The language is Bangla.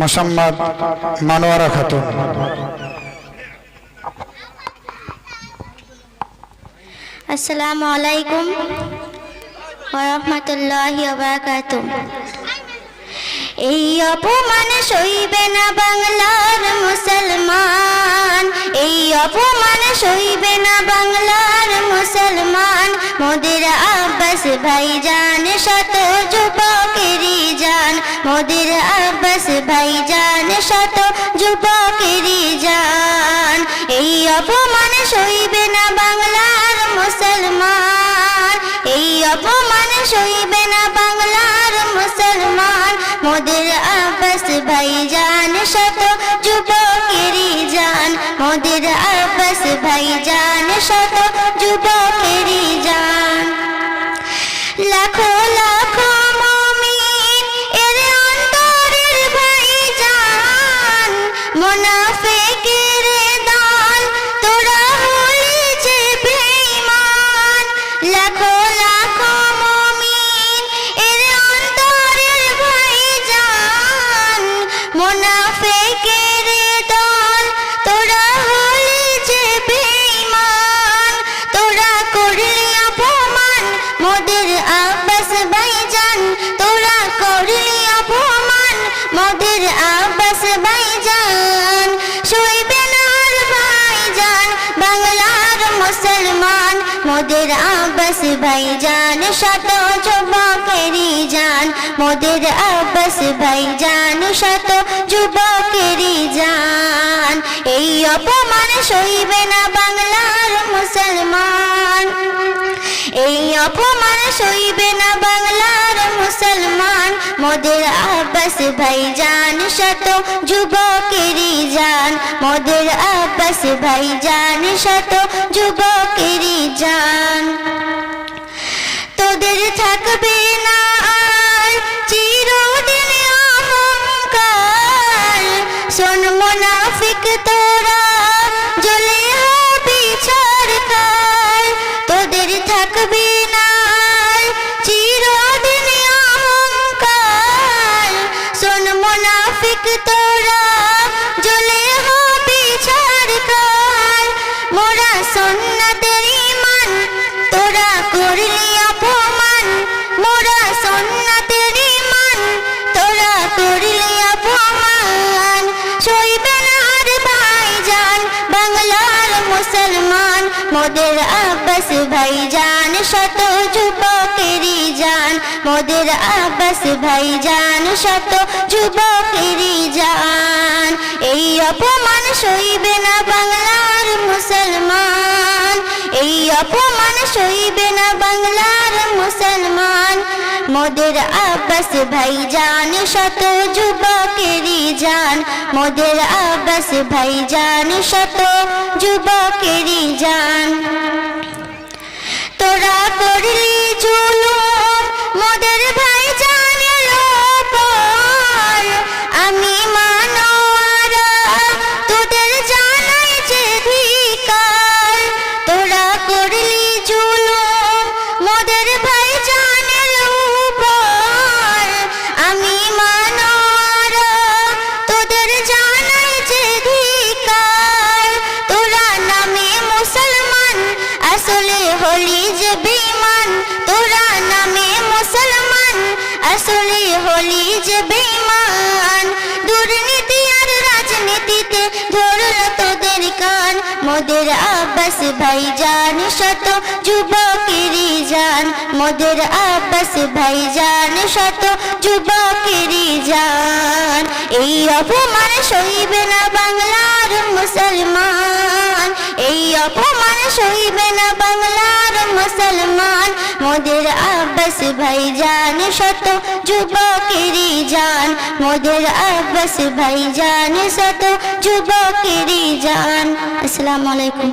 মোসাম্মদ মানোয়ারা খাতুন। আসসালামু আলাইকুম ওয়া রাহমাতুল্লাহি ওয়া বারাকাতুহু। এই অপমান সইবে না বাংলার মুসলমান, এই অপমান সইবে না বাংলার মুসলমান। মোদের আব্বাস ভাইজান শত যুবকেরই জান, মোদের আব্বাস ভাইজান শত যুবকেরই জান। এই অপমান সইবে না বাংলার মুসলমান, এই অপমান সইবে না বাংলার মুসলমান। মোদের আব্বাস ভাইজান শত যুবকেরই জান, মোদের আব্বাস ভাইজান শত যুবকেরই জান। লাখো লাখো মুমিন এর অন্তরের ভাইজান, মুনাফিকের দল তোরা হলি যে বেঈমান। লাখো লাখো মুমিন এর অন্তরের ভাইজান, মুনাফিকের দল তোরা হলি যে বেঈমান। তোরা করলি অপমান মোদের আব্বাস ভাইজান, তোরা করলি অপমান মোদের আব্বাস ভাইজান। সইবে না আর ভাইজান বাংলার মুসলমান, মোদের আব্বাস ভাইজান শত যুবকেরই জান, মোদের আব্বাস ভাইজান শত যুবকেরই জান। এই অপমান সইবে না বাংলার মুসলমান, এই অপমান সইবে না বাংলার মুসলমান। মোদের আব্বাস ভাইজান শত যুবকেরই জান, মোদের আব্বাস ভাইজান শত যুবকেরই জান। তোদের থাকবে না আর চিরদিন অহংকার, শোন মুনাফিক তোরা জ্বলে হবি ছারখার। তোদের থাকবে না আর চিরদিন অহংকার, শোন মুনাফিক তোরা জ্বলে হবি ছারখার। মোরা সুন্নাতের ঈমান তোরা করলি অপমান, মোরা সুন্নাতের ঈমান তোরা করলি অপমান। সইবে না আর ভাইজান বাংলার মুসলমান, মোদের আব্বাস ভাইজান শত যুবকেরই জান, মোদের আব্বাস ভাইজান শত যুবকেরই জান। এই অপমান সইবে না বাংলার মুসলমান, এই অপমান সইবে না বাংলার মুসলমান। মোদের আব্বাস ভাইজান শত যুবকেরই জান, মোদের আব্বাস ভাইজান শত যুবকেরই জান। তোরা করলি জুলুম মোদের ভাইজানের উপর, আমি মানোয়ারা তোদের জানাই যে ধিক্কার। তোরা করলি জুলুম মোদের ভাইজানের উপর, আমি মানোয়ারা তোদের জানাই যে ধিক্কার। তোরা নামে মুসলমান আসলে হলি যে বেঈমান, তোরা নামে মুসলমান আসলে হলি যে বেঈমান। দুর্নীতি আর রাজনীতিতে ধরল তোদের কান, মোদের আব্বাস ভাইজান শত যুবকেরই জান, মোদের আব্বাস ভাইজান শত যুবকেরই জান। এই অপমান সইবে না বাংলার মুসলমান, এই অপমান সইবে না বাংলার মুসলমান। মোদের আব্বাস ভাইজান শত যুবকেরই জান, মোদের আব্বাস ভাইজান শত যুবকেরই জান। আসসালামু আলাইকুম।